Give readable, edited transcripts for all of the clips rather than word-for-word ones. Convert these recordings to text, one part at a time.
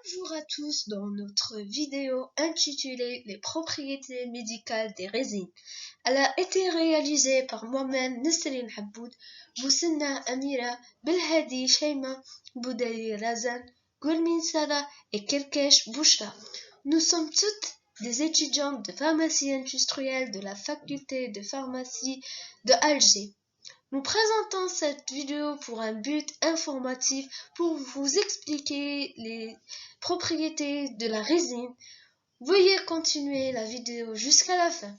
Bonjour à tous dans notre vidéo intitulée Les propriétés médicales des résines. Elle a été réalisée par moi-même Nesrine Haboud, Moussenna Amira, Belhadi Sheima, Boudaï Razan, Gulmin Salah et Kerkesh Bouchra. Nous sommes toutes des étudiantes de pharmacie industrielle de la faculté de pharmacie de Alger. Nous présentons cette vidéo pour un but informatif pour vous expliquer les propriétés de la résine. Veuillez continuer la vidéo jusqu'à la fin.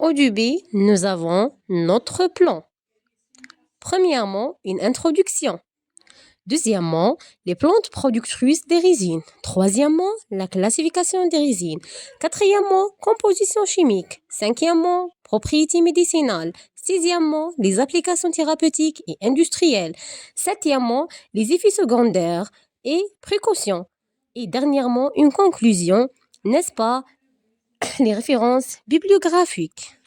Au début, nous avons notre plan. Premièrement, une introduction. Deuxièmement, les plantes productrices des résines. Troisièmement, la classification des résines. Quatrièmement, composition chimique. Cinquièmement, propriétés médicinales. Sixièmement, les applications thérapeutiques et industrielles. Septièmement, les effets secondaires et précautions. Et dernièrement, une conclusion, n'est-ce pas, les références bibliographiques.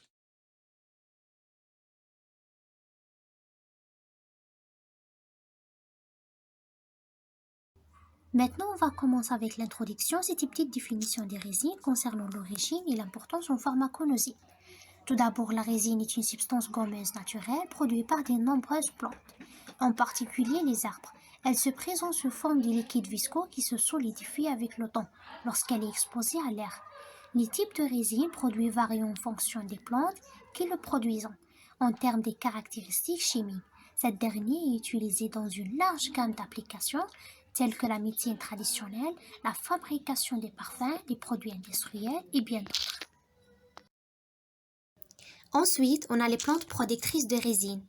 Maintenant, on va commencer avec l'introduction, cette petite définition des résines concernant l'origine et l'importance en pharmacologie. Tout d'abord, la résine est une substance gommeuse naturelle produite par de nombreuses plantes, en particulier les arbres. Elle se présente sous forme de liquide visqueux qui se solidifie avec le temps lorsqu'elle est exposée à l'air. Les types de résine produits varient en fonction des plantes qui le produisent. En termes des caractéristiques chimiques, cette dernière est utilisée dans une large gamme d'applications telles que la médecine traditionnelle, la fabrication des parfums, des produits industriels et bien d'autres. Ensuite, on a les plantes productrices de résine.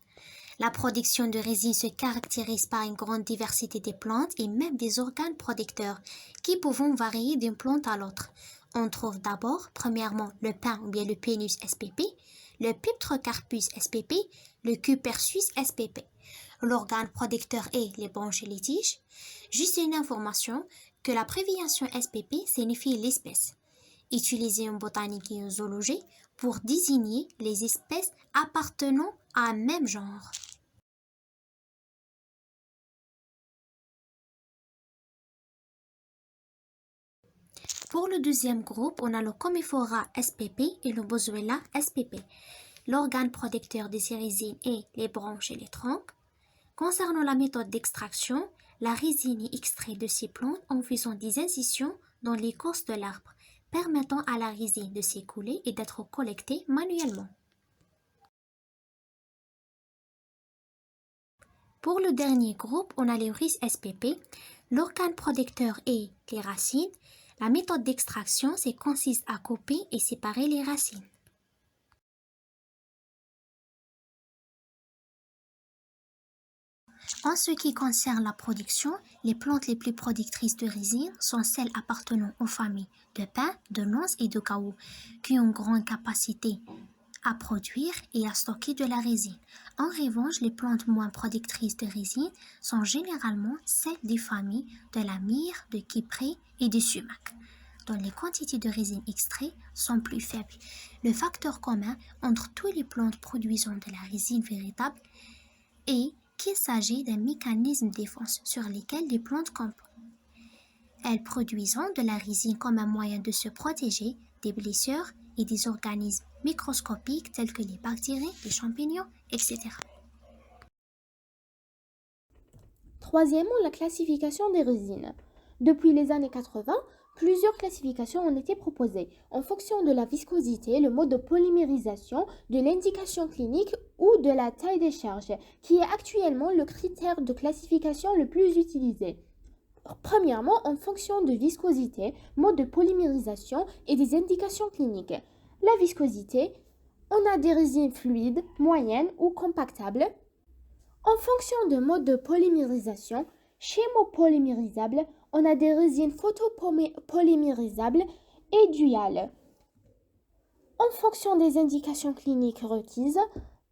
La production de résine se caractérise par une grande diversité des plantes et même des organes producteurs qui peuvent varier d'une plante à l'autre. On trouve d'abord, premièrement, le pin ou bien le Pinus spp, le Piptrocarpus spp, le Cupersus spp. L'organe producteur est les branches et les tiges. Juste une information que l'abréviation spp signifie l'espèce, utilisée en botanique et en zoologie pour désigner les espèces appartenant à un même genre. Pour le deuxième groupe, on a le Commiphora spp et le Boswellia spp. L'organe producteur de ces résines est les branches et les troncs. Concernant la méthode d'extraction, la résine est extraite de ces plantes en faisant des incisions dans l'écorce de l'arbre, permettant à la résine de s'écouler et d'être collectée manuellement. Pour le dernier groupe, on a les Rhis spp. L'organe producteur est les racines. La méthode d'extraction consiste à couper et séparer les racines. En ce qui concerne la production, les plantes les plus productrices de résine sont celles appartenant aux familles de pin, de nonce et de kaou, qui ont grande capacité à produire et à stocker de la résine. En revanche, les plantes moins productrices de résine sont généralement celles des familles de la myrrhe, de cyprès et du sumac, dont les quantités de résine extraites sont plus faibles. Le facteur commun entre toutes les plantes produisant de la résine véritable est qu'il s'agit d'un mécanisme de défense sur lequel les plantes campent. Elles produisent de la résine comme un moyen de se protéger des blessures et des organismes microscopiques tels que les bactéries, les champignons, etc. Troisièmement, la classification des résines. Depuis les années 80, plusieurs classifications ont été proposées en fonction de la viscosité, le mode de polymérisation, de l'indication clinique ou de la taille des charges, qui est actuellement le critère de classification le plus utilisé. Premièrement, en fonction de viscosité, mode de polymérisation et des indications cliniques. La viscosité, on a des résines fluides, moyennes ou compactables. En fonction de mode de polymérisation, chémopolymérisables, on a des résines photopolymérisables et duales. En fonction des indications cliniques requises,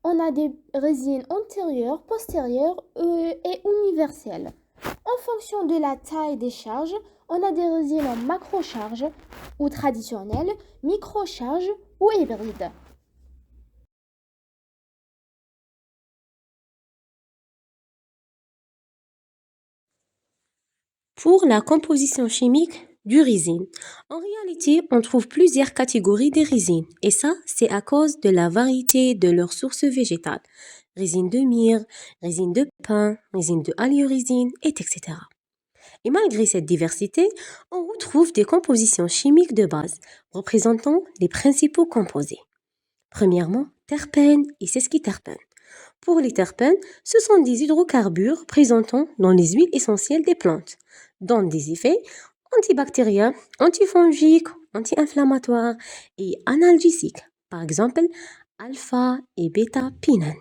on a des résines antérieures, postérieures et universelles. En fonction de la taille des charges, on a des résines en macrocharge ou traditionnelles, microcharge ou hybrides. Pour la composition chimique du résine. En réalité, on trouve plusieurs catégories de résines et ça, c'est à cause de la variété de leurs sources végétales. Résine de myrrhe, résine de pin, résine de aléorésine, etc. Et malgré cette diversité, on retrouve des compositions chimiques de base représentant les principaux composés. Premièrement, terpènes et sesquiterpènes. Pour les terpènes, ce sont des hydrocarbures présentant dans les huiles essentielles des plantes, dont des effets antibactériens, antifongiques, anti-inflammatoires et analgésiques, par exemple alpha et bêta-pinène.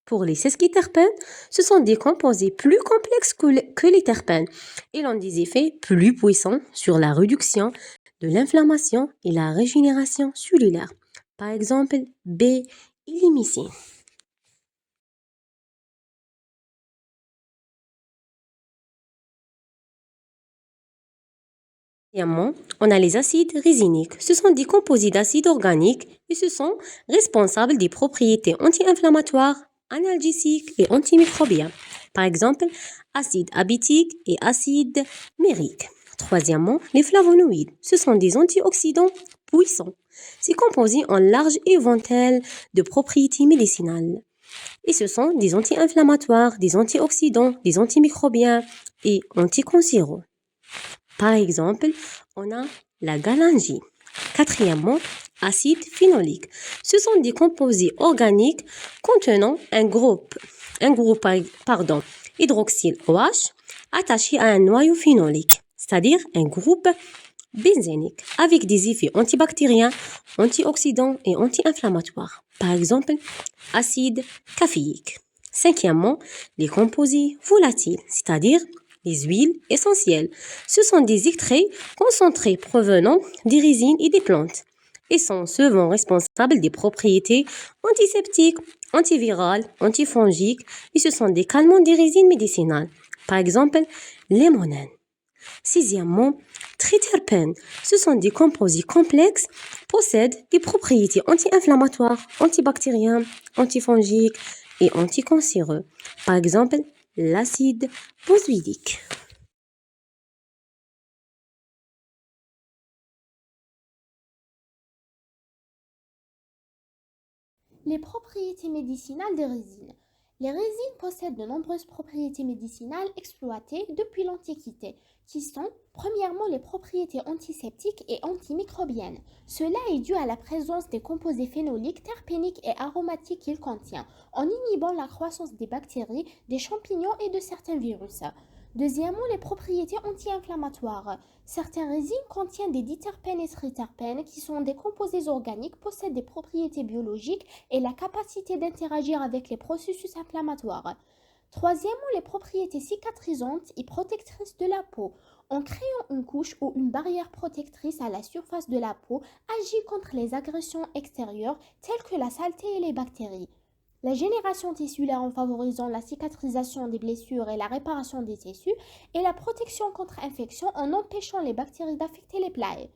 Pour les sesquiterpènes, ce sont des composés plus complexes que les terpènes et ont des effets plus puissants sur la réduction de l'inflammation et la régénération cellulaire, par exemple B-illimicine. Deuxièmement, on a les acides résiniques. Ce sont des composés d'acides organiques et ce sont responsables des propriétés anti-inflammatoires, analgésiques et antimicrobiens. Par exemple, acide abitique et acide mérique. Troisièmement, les flavonoïdes. Ce sont des antioxydants puissants. Ces composés ont un large éventail de propriétés médicinales. Et ce sont des anti-inflammatoires, des antioxydants, des antimicrobiens et anticancéreux. Par exemple, on a la galangie. Quatrièmement, acide phénolique. Ce sont des composés organiques contenant un groupe hydroxyle OH attaché à un noyau phénolique, c'est-à-dire un groupe benzénique, avec des effets antibactériens, antioxydants et anti-inflammatoires. Par exemple, acide caféique. Cinquièmement, les composés volatiles, c'est-à-dire les huiles essentielles. Ce sont des extraits concentrés provenant des résines et des plantes et sont souvent responsables des propriétés antiseptiques, antivirales, antifongiques et ce sont des calmants des résines médicinales. Par exemple, l'hémonène. Sixièmement, triterpènes. Ce sont des composés complexes, possèdent des propriétés anti-inflammatoires, antibactériens, antifongiques et anticancéreux. Par exemple, l'acide boswellique. Les propriétés médicinales des résines. Les résines possèdent de nombreuses propriétés médicinales exploitées depuis l'Antiquité, qui sont premièrement les propriétés antiseptiques et antimicrobiennes. Cela est dû à la présence des composés phénoliques, terpéniques et aromatiques qu'il contient, en inhibant la croissance des bactéries, des champignons et de certains virus. Deuxièmement, les propriétés anti-inflammatoires. Certains résines contiennent des diterpènes et triterpènes qui sont des composés organiques, possèdent des propriétés biologiques et la capacité d'interagir avec les processus inflammatoires. Troisièmement, les propriétés cicatrisantes et protectrices de la peau. En créant une couche ou une barrière protectrice à la surface de la peau, agit contre les agressions extérieures telles que la saleté et les bactéries. La génération tissulaire en favorisant la cicatrisation des blessures et la réparation des tissus et la protection contre infection en empêchant les bactéries d'affecter les plaies.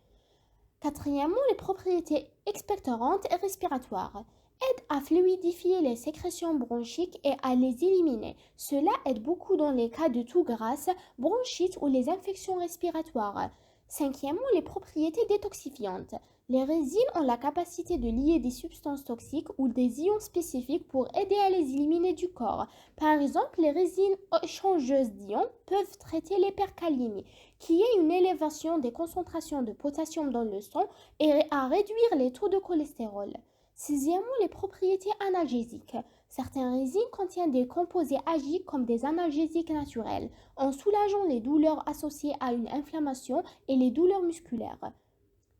Quatrièmement, les propriétés expectorantes et respiratoires aident à fluidifier les sécrétions bronchiques et à les éliminer. Cela aide beaucoup dans les cas de toux grasse, bronchite ou les infections respiratoires. Cinquièmement, les propriétés détoxifiantes. Les résines ont la capacité de lier des substances toxiques ou des ions spécifiques pour aider à les éliminer du corps. Par exemple, les résines échangeuses d'ions peuvent traiter l'hypercalémie, qui est une élévation des concentrations de potassium dans le sang et à réduire les taux de cholestérol. Sixièmement, les propriétés analgésiques. Certaines résines contiennent des composés agis comme des analgésiques naturels, en soulageant les douleurs associées à une inflammation et les douleurs musculaires.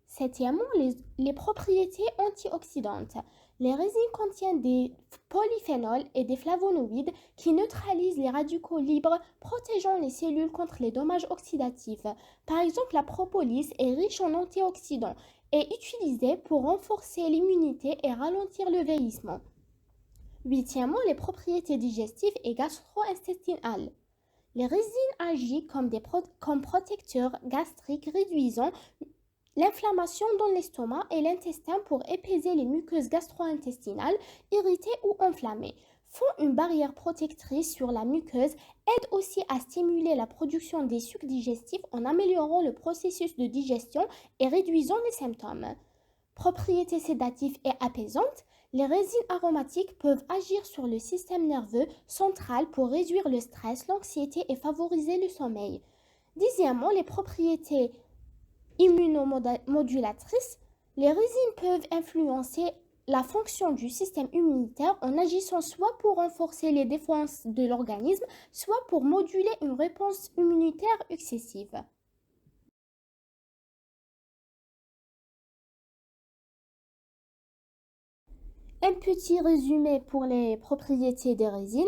Septièmement, les propriétés antioxydantes. Les résines contiennent des polyphénols et des flavonoïdes qui neutralisent les radicaux libres, protégeant les cellules contre les dommages oxydatifs. Par exemple, la propolis est riche en antioxydants et utilisée pour renforcer l'immunité et ralentir le vieillissement. Huitièmement, les propriétés digestives et gastro-intestinales. Les résines agissent comme protecteurs gastriques, réduisant l'inflammation dans l'estomac et l'intestin pour épaiser les muqueuses gastro-intestinales irritées ou enflammées. font une barrière protectrice sur la muqueuse, aident aussi à stimuler la production des sucs digestifs en améliorant le processus de digestion et réduisant les symptômes. Propriétés sédatives et apaisantes, les résines aromatiques peuvent agir sur le système nerveux central pour réduire le stress, l'anxiété et favoriser le sommeil. Dixièmement, les propriétés immunomodulatrices, les résines peuvent influencer la fonction du système immunitaire en agissant soit pour renforcer les défenses de l'organisme, soit pour moduler une réponse immunitaire excessive. Un petit résumé pour les propriétés des résines.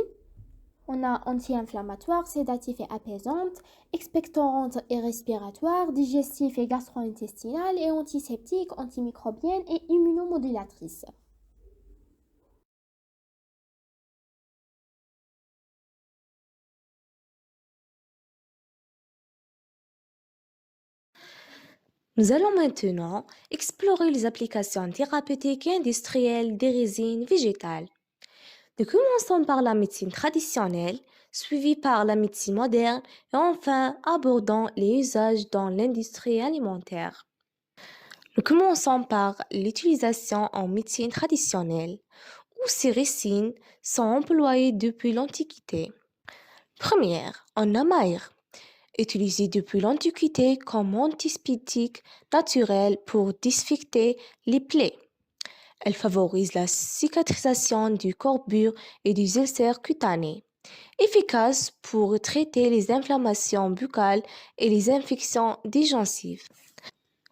On a anti-inflammatoire, sédatif et apaisante, expectorante et respiratoire, digestif et gastro-intestinale et antiseptique, antimicrobienne et immunomodulatrice. Nous allons maintenant explorer les applications thérapeutiques et industrielles des résines végétales. Nous commençons par la médecine traditionnelle, suivie par la médecine moderne et enfin abordons les usages dans l'industrie alimentaire. Nous commençons par l'utilisation en médecine traditionnelle, où ces résines sont employées depuis l'Antiquité. Première, en amaïr, utilisé depuis l'Antiquité comme antiseptique naturel pour désinfecter les plaies. Elle favorise la cicatrisation du corbure et des ulcères cutanés, efficace pour traiter les inflammations buccales et les infections des gencives.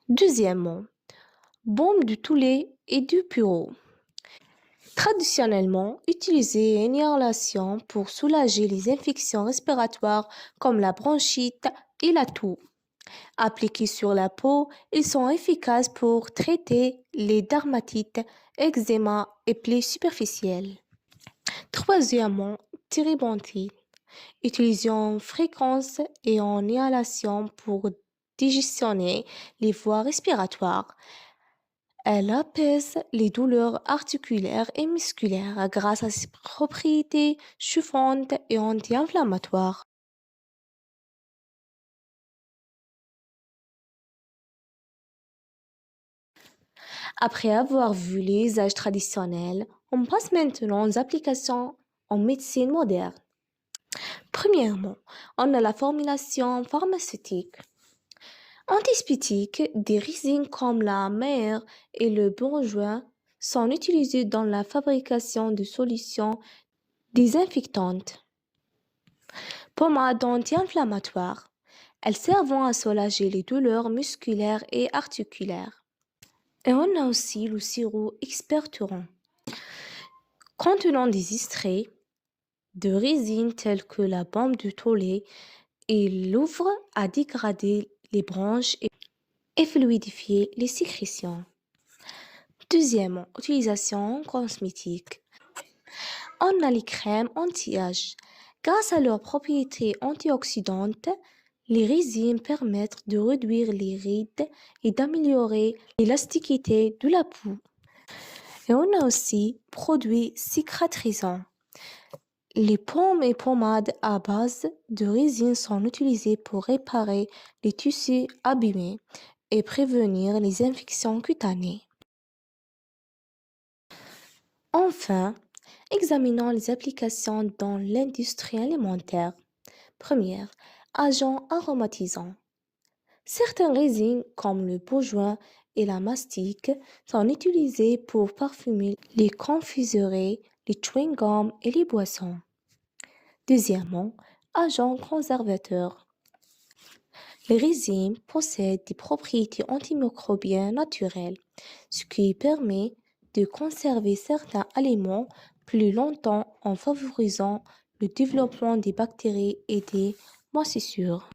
Deuxièmement, baume du Toulet et du Pureau. Traditionnellement utilisé en inhalation pour soulager les infections respiratoires comme la bronchite et la toux. Appliqués sur la peau, ils sont efficaces pour traiter les dermatites, eczéma et plaies superficielles. Troisièmement, térébenthine. Utilisé en fréquence et en inhalation pour digestionner les voies respiratoires. Elle apaise les douleurs articulaires et musculaires grâce à ses propriétés chauffantes et anti-inflammatoires. Après avoir vu les usages traditionnels, on passe maintenant aux applications en médecine moderne. Premièrement, on a la formulation pharmaceutique. Antispétiques, des résines comme la mère et le bourgeois sont utilisées dans la fabrication de solutions désinfectantes. Pommades anti-inflammatoires. Elles servent à soulager les douleurs musculaires et articulaires. Et on a aussi le sirop expectorant, contenant des extraits de résine telles que la baume du Toulet et l'ouvre à dégrader les branches et fluidifier les sécrétions. Deuxièmement, utilisation cosmétique. On a les crèmes anti-âge. Grâce à leurs propriétés antioxydantes, les résines permettent de réduire les rides et d'améliorer l'élasticité de la peau. Et on a aussi produits cicatrisants. Les pommes et pommades à base de résine sont utilisées pour réparer les tissus abîmés et prévenir les infections cutanées. Enfin, examinons les applications dans l'industrie alimentaire. Première, agents aromatisants. Certaines résines, comme le bourgeois et la mastic, sont utilisées pour parfumer les confiseries, les chewing-gums et les boissons. Deuxièmement, agents conservateurs. Les résines possèdent des propriétés antimicrobiennes naturelles, ce qui permet de conserver certains aliments plus longtemps en favorisant le développement des bactéries et des moisissures.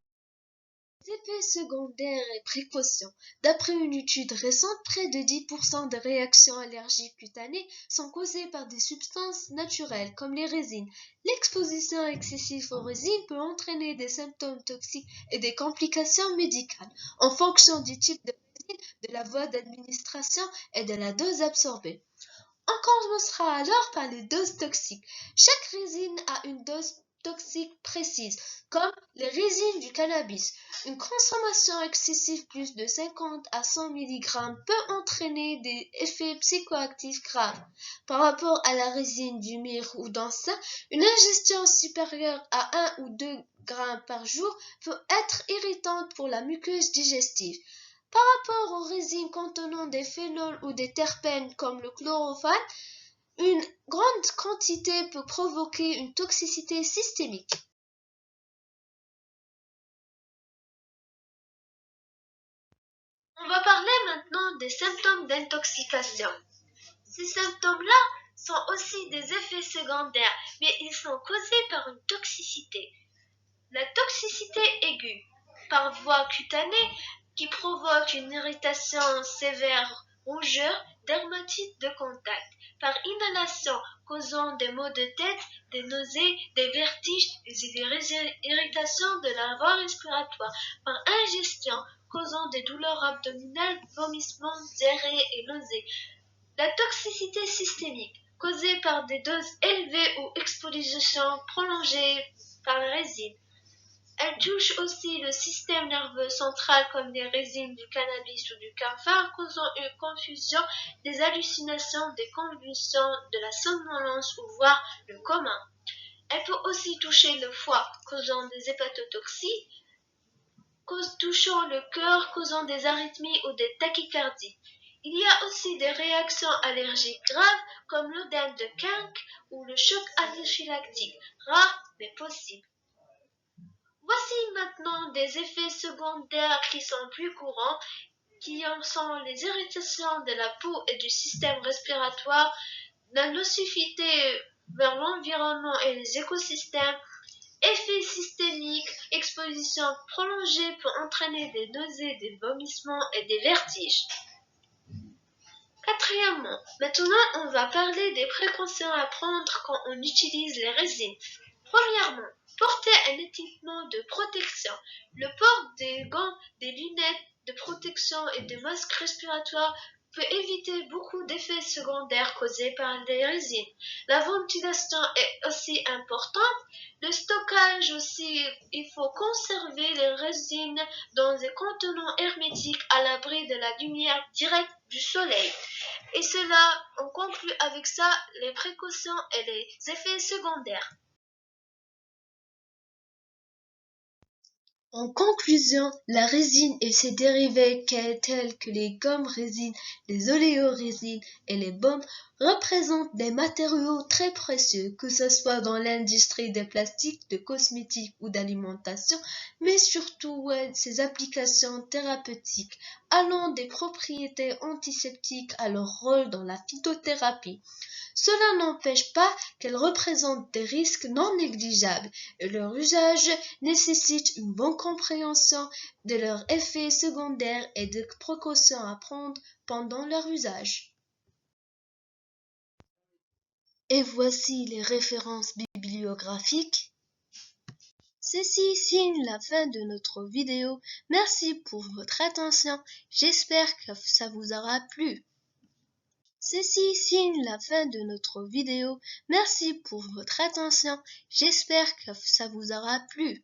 Effets secondaires et précautions. D'après une étude récente, près de 10% des réactions allergiques cutanées sont causées par des substances naturelles comme les résines. L'exposition excessive aux résines peut entraîner des symptômes toxiques et des complications médicales en fonction du type de résine, de la voie d'administration et de la dose absorbée. On commencera alors par les doses toxiques. Chaque résine a une dose toxique précise, comme les résines du cannabis. Une consommation excessive plus de 50 à 100 mg peut entraîner des effets psychoactifs graves. Par rapport à la résine du myrrhe ou d'encens, une ingestion supérieure à 1 ou 2 grammes par jour peut être irritante pour la muqueuse digestive. Par rapport aux résines contenant des phénols ou des terpènes comme le chlorophylle, une grande quantité peut provoquer une toxicité systémique. On va parler maintenant des symptômes d'intoxication. Ces symptômes-là sont aussi des effets secondaires, mais ils sont causés par une toxicité. La toxicité aiguë, par voie cutanée, qui provoque une irritation sévère, rougeur, dermatite de contact, par inhalation, causant des maux de tête, des nausées, des vertiges et des irritations de la voie respiratoire, par ingestion, causant des douleurs abdominales, vomissements, diarrhée et nausées. La toxicité systémique, causée par des doses élevées ou exposition prolongée par la résine. Elle touche aussi le système nerveux central comme les résines du cannabis ou du camphre, causant une confusion, des hallucinations, des convulsions, de la somnolence ou voire le coma. Elle peut aussi toucher le foie, causant des hépatotoxies, touchant le cœur, causant des arythmies ou des tachycardies. Il y a aussi des réactions allergiques graves comme l'œdème de Koch ou le choc anaphylactique, rare mais possible. Voici maintenant des effets secondaires qui sont plus courants, qui en sont les irritations de la peau et du système respiratoire, la nocivité vers l'environnement et les écosystèmes, effets systémiques, exposition prolongée peut entraîner des nausées, des vomissements et des vertiges. Quatrièmement, maintenant on va parler des précautions à prendre quand on utilise les résines. Premièrement, porter un équipement de protection. Le port des gants, des lunettes de protection et des masques respiratoires peut éviter beaucoup d'effets secondaires causés par les résines. La ventilation est aussi importante. Le stockage aussi, il faut conserver les résines dans des contenants hermétiques à l'abri de la lumière directe du soleil. Et cela, on conclut avec ça les précautions et les effets secondaires. En conclusion, la résine et ses dérivés tels que les gommes résines, les oléorésines et les baumes représentent des matériaux très précieux, que ce soit dans l'industrie des plastiques, de cosmétiques ou d'alimentation, mais surtout ses applications thérapeutiques, allant des propriétés antiseptiques à leur rôle dans la phytothérapie. Cela n'empêche pas qu'elles représentent des risques non négligeables et leur usage nécessite une bonne compréhension de leurs effets secondaires et des précautions à prendre pendant leur usage. Et voici les références bibliographiques. Ceci signe la fin de notre vidéo. Merci pour votre attention. J'espère que ça vous aura plu. Ceci signe la fin de notre vidéo. Merci pour votre attention. J'espère que ça vous aura plu.